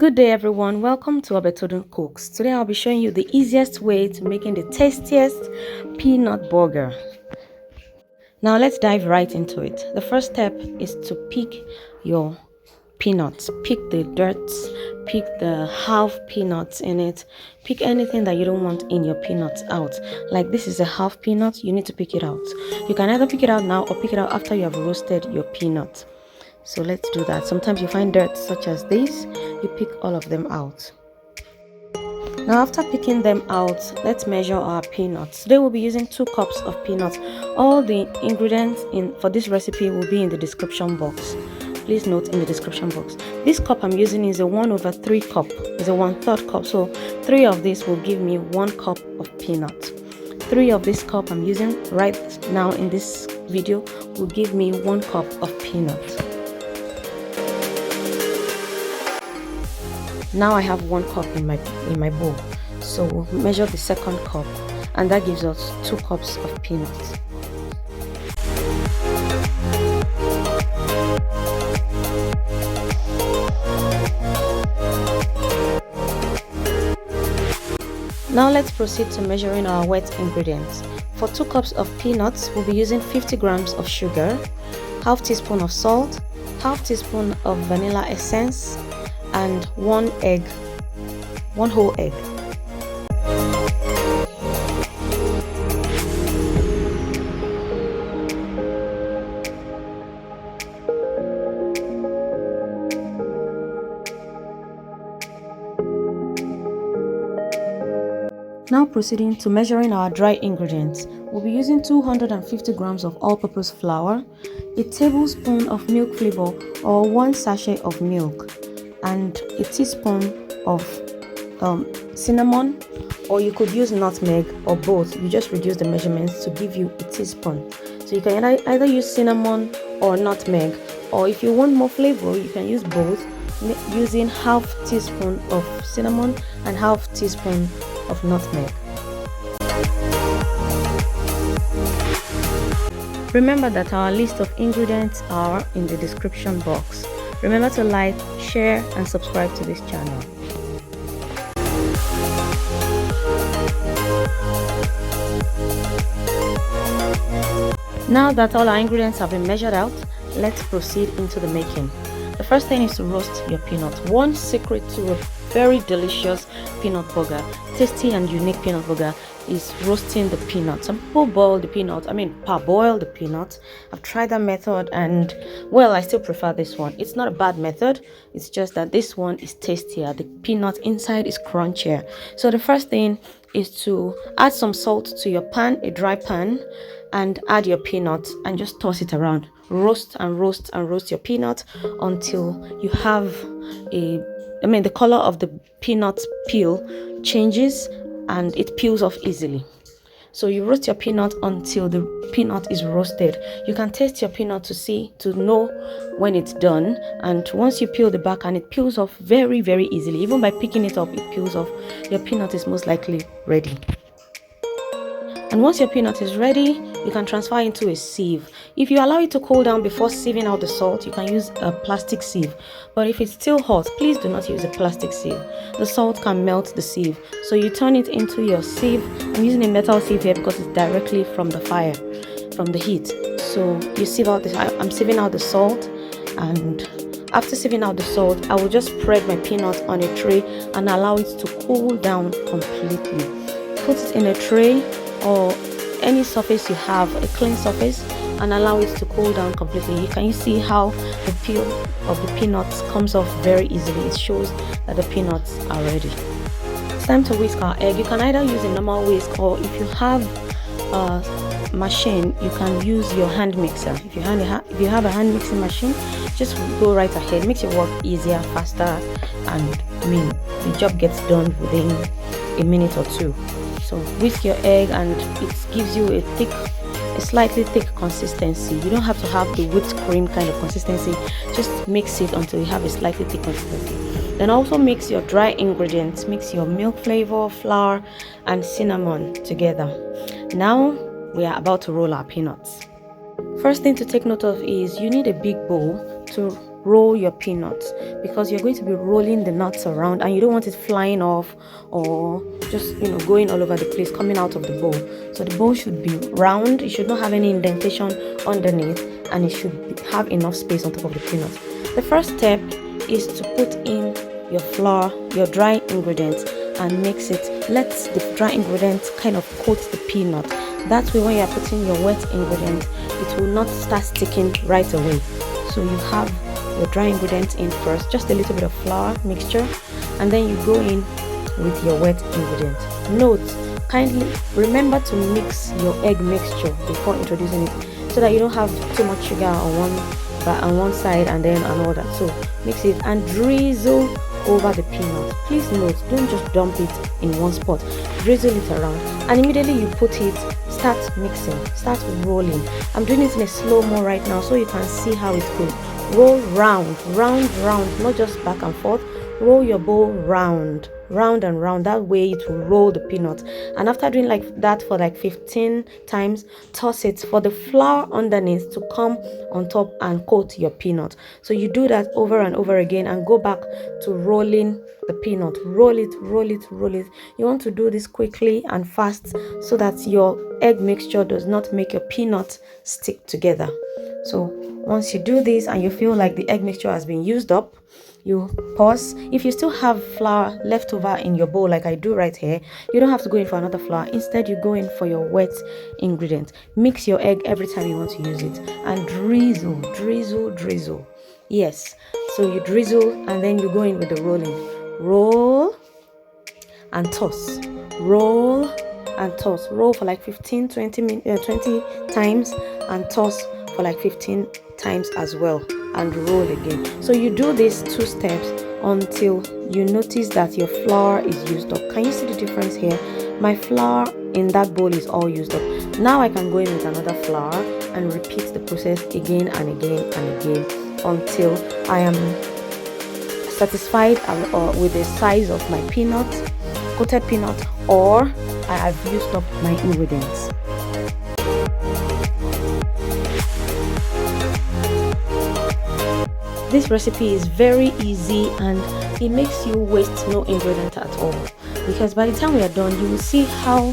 Good day everyone, welcome to Obetodun Cooks. Today I'll be showing you the easiest way to making the tastiest peanut burger. Now let's dive right into it. The first step is to pick your peanuts. Pick the dirt, pick the half peanuts in it, pick anything that you don't want in your peanuts out. Like this is a half peanut, you need to pick it out. You can either pick it out now or pick it out after you have roasted your peanut. So let's do that. Sometimes you find dirt such as this, you pick all of them out. Now after picking them out, let's measure our peanuts. Today we'll be using 2 cups of peanuts. All the ingredients for this recipe will be in the description box. Please note in the description box. This cup I'm using is a 1/3 cup. It's a 1/3 cup. So 3 of this will give me 1 cup of peanut. 3 of this cup I'm using right now in this video will give me 1 cup of peanut. Now I have 1 cup in my bowl, so we'll measure the second cup, and that gives us 2 cups of peanuts. Now let's proceed to measuring our wet ingredients. For 2 cups of peanuts, we'll be using 50 grams of sugar, half teaspoon of salt, half teaspoon of vanilla essence, and 1 egg, 1 whole egg. Now proceeding to measuring our dry ingredients. We'll be using 250 grams of all-purpose flour, a tablespoon of milk flavor or 1 sachet of milk, and a teaspoon of cinnamon, or you could use nutmeg, or both. You just reduce the measurements to give you a teaspoon. So you can either use cinnamon or nutmeg, or if you want more flavor you can use both, using half teaspoon of cinnamon and half teaspoon of nutmeg. Remember that our list of ingredients are in the description box. Remember to like, share, and subscribe to this channel. Now that all our ingredients have been measured out, let's proceed into the making. The first thing is to roast your peanut. One secret to a very delicious peanut burger, tasty and unique peanut burger, is roasting the peanut. Some people boil the peanut, parboil the peanut. I've tried that method and well, I still prefer this one. It's not a bad method, it's just that this one is tastier. The peanut inside is crunchier. So the first thing is to add some salt to your pan, a dry pan, and add your peanut and just toss it around. Roast and roast and roast your peanut until you have the color of the peanut peel changes and it peels off easily. So you roast your peanut until the peanut is roasted. You can taste your peanut to know when it's done, and once you peel the back and it peels off very easily, even by picking it up it peels off, your peanut is most likely ready. And once your peanut is ready, you can transfer into a sieve. If you allow it to cool down before sieving out the salt, you can use a plastic sieve. But if it's still hot, please do not use a plastic sieve. The salt can melt the sieve. So you turn it into your sieve. I'm using a metal sieve here because it's directly from the fire, from the heat. So you sieve out this. I'm sieving out the salt, and after sieving out the salt, I will just spread my peanut on a tray and allow it to cool down completely. Put it in a tray or any surface you have, a clean surface, and allow it to cool down completely. Can you see how the peel of the peanuts comes off very easily? It shows that the peanuts are ready. It's time to whisk our egg. You can either use a normal whisk, or if you have a machine, you can use your hand mixer. If you have a hand mixing machine, just go right ahead. It makes your work easier, faster, and the job gets done within a minute or 2. So whisk your egg and it gives you a slightly thick consistency. You don't have to have the whipped cream kind of consistency. Just mix it until you have a slightly thick consistency. Then also mix your dry ingredients. Mix your milk flavor, flour, and cinnamon together. Now we are about to roll our peanuts. First thing to take note of is you need a big bowl to roll your peanuts, because you're going to be rolling the nuts around and you don't want it flying off or just going all over the place, coming out of the bowl. So the bowl should be round, it should not have any indentation underneath, and it should have enough space on top of the peanuts. The first step is to put in your flour, your dry ingredients, and mix it. Let the dry ingredients kind of coat the peanut. That way when you are putting your wet ingredients, it will not start sticking right away. So you have your dry ingredients in first, just a little bit of flour mixture, and then you go in with your wet ingredients. Note, kindly remember to mix your egg mixture before introducing it, so that you don't have too much sugar on one side and then on all that. So mix it and drizzle over the peanut. Please note, don't just dump it in one spot, drizzle it around, and immediately you put it, start mixing, start rolling. I'm doing it in a slow-mo right now so you can see how it goes. Roll round, not just back and forth. Roll your bowl round and round. That way it will roll the peanut. And after doing like that for like 15 times, toss it for the flour underneath to come on top and coat your peanut. So you do that over and over again and go back to rolling the peanut. Roll it. You want to do this quickly and fast so that your egg mixture does not make your peanut stick together. So once you do this and you feel like the egg mixture has been used up, you pause. If you still have flour left over in your bowl like I do right here, you don't have to go in for another flour. Instead, you go in for your wet ingredient. Mix your egg every time you want to use it and drizzle. Yes, so you drizzle and then you go in with the rolling. Roll and toss. Roll and toss. Roll for like 20 times and toss for like 15 times as well, and roll again. So you do these 2 steps until you notice that your flour is used up. Can you see the difference here? My flour in that bowl is all used up. Now I can go in with another flour and repeat the process again and again until I am satisfied with the size of my peanut, coated peanut, or I have used up my ingredients. This recipe is very easy and it makes you waste no ingredient at all, because by the time we are done, you will see how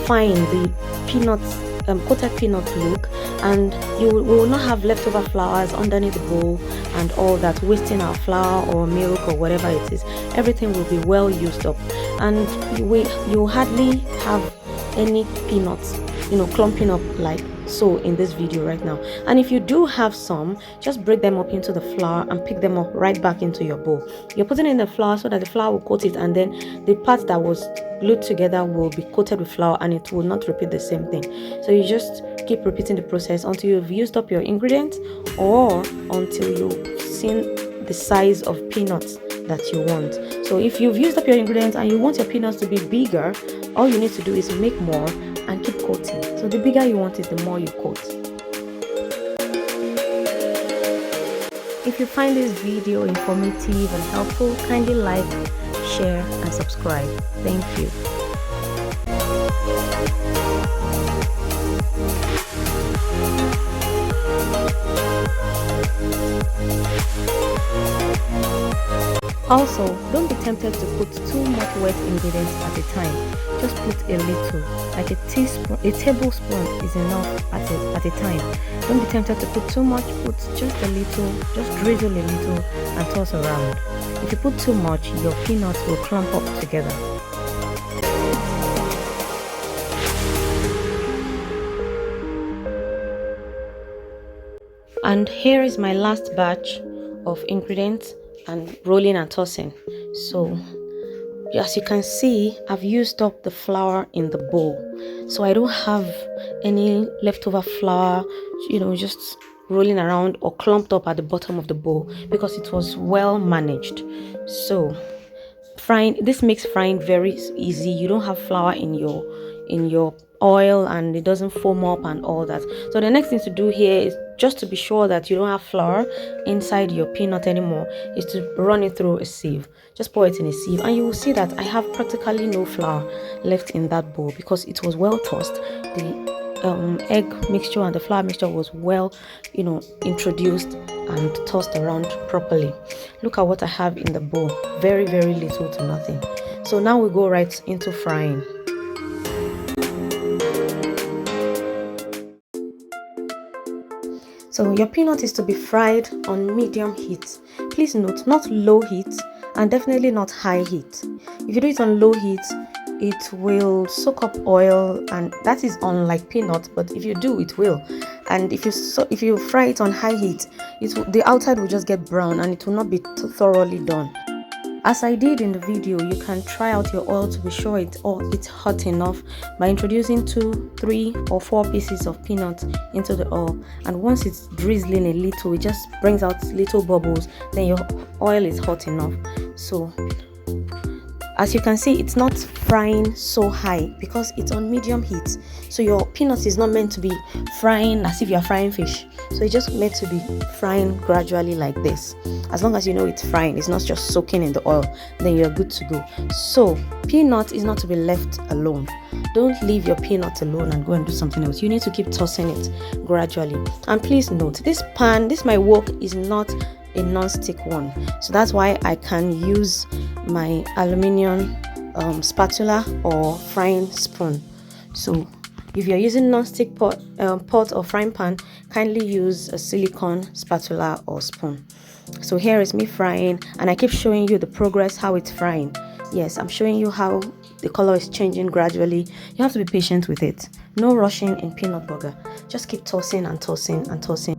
fine the peanuts, coated peanuts look, and we will not have leftover flours underneath the bowl and all that, wasting our flour or milk or whatever it is. Everything will be well used up, and you hardly have any peanuts clumping up like so in this video right now. And if you do have some, just break them up into the flour and pick them up right back into your bowl. You're putting in the flour so that the flour will coat it, and then the part that was glued together will be coated with flour and it will not repeat the same thing. So you just keep repeating the process until you've used up your ingredients or until you've seen the size of peanuts that you want. So if you've used up your ingredients and you want your peanuts to be bigger, all you need to do is make more and keep coating. So the bigger you want it, the more you coat. If you find this video informative and helpful, kindly like, share and subscribe. Thank you. Also, don't be tempted to put too much wet ingredients at a time. Just put a little, like a tablespoon is enough at a time. Don't be tempted to put too much, put just a little, just drizzle a little and toss around. If you put too much, your peanuts will clump up together. And here is my last batch of ingredients and rolling and tossing. So as you can see, I've used up the flour in the bowl, so I don't have any leftover flour just rolling around or clumped up at the bottom of the bowl, because it was well managed. So this makes frying very easy. You don't have flour in your oil and it doesn't foam up and all that. So the next thing to do here is, just to be sure that you don't have flour inside your peanut anymore, is to run it through a sieve. Just pour it in a sieve and you will see that I have practically no flour left in that bowl because it was well tossed. The egg mixture and the flour mixture was well, introduced and tossed around properly. Look at what I have in the bowl. Very, very little to nothing. So now we go right into frying. So your peanut is to be fried on medium heat. Please note, not low heat and definitely not high heat. If you do it on low heat, it will soak up oil, and that is unlike peanut, but if you do, it will. And if you fry it on high heat, the outside will just get brown and it will not be thoroughly done. As I did in the video, you can try out your oil to be sure it's hot enough by introducing 2, 3 or 4 pieces of peanut into the oil, and once it's drizzling a little, it just brings out little bubbles, then your oil is hot enough. So as you can see, it's not frying so high because it's on medium heat. So your peanut is not meant to be frying as if you're frying fish. So it's just meant to be frying gradually like this. As long as you know it's frying, it's not just soaking in the oil, then you're good to go. So peanut is not to be left alone. Don't leave your peanut alone and go and do something else. You need to keep tossing it gradually. And please note, this my wok is not a non-stick one, so that's why I can use my aluminium spatula or frying spoon. So if you're using non-stick pot or frying pan, kindly use a silicone spatula or spoon. So here is me frying, and I keep showing you the progress, how it's frying. Yes, I'm showing you how the color is changing gradually. You have to be patient with it. No rushing in peanut burger. Just keep tossing and tossing and tossing.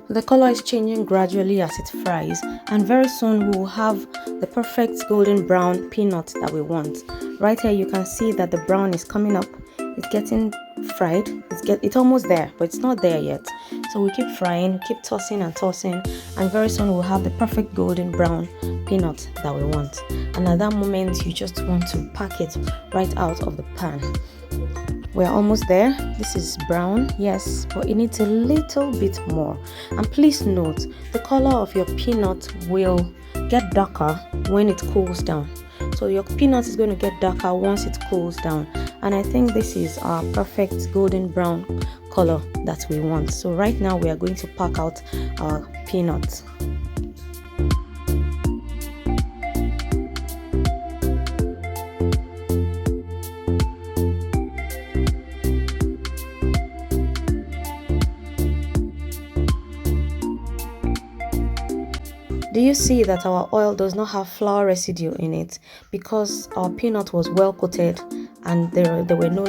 The color is changing gradually as it fries, and very soon we will have the perfect golden brown peanut that we want. Right here you can see that the brown is coming up. It's getting fried. It's almost there, but it's not there yet. So we keep frying, keep tossing and tossing, and very soon we'll have the perfect golden brown peanut that we want. And at that moment you just want to pack it right out of the pan. We're almost there. This is brown, yes, but it needs a little bit more. And please note, the color of your peanut will get darker when it cools down. So your peanut is going to get darker once it cools down. And I think this is our perfect golden brown color that we want. So right now we are going to pack out our peanuts. Do you see that our oil does not have flour residue in it because our peanut was well coated and there were no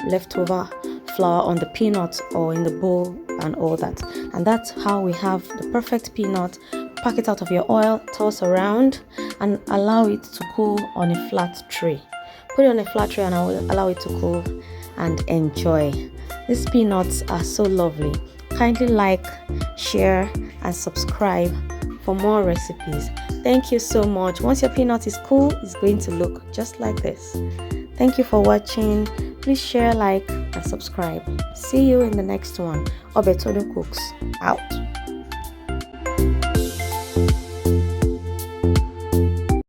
leftover flour on the peanut or in the bowl and all that? And that's how we have the perfect peanut. Pack it out of your oil, toss around, and allow it to cool on a flat tray. Put it on a flat tray and I will allow it to cool and enjoy. These peanuts are so lovely. Kindly like, share, and subscribe for more recipes. Thank you so much. Once your peanut is cool, it's going to look just like this. Thank you for watching. Please share, like, and subscribe. See you in the next one. Obetodo Cooks out.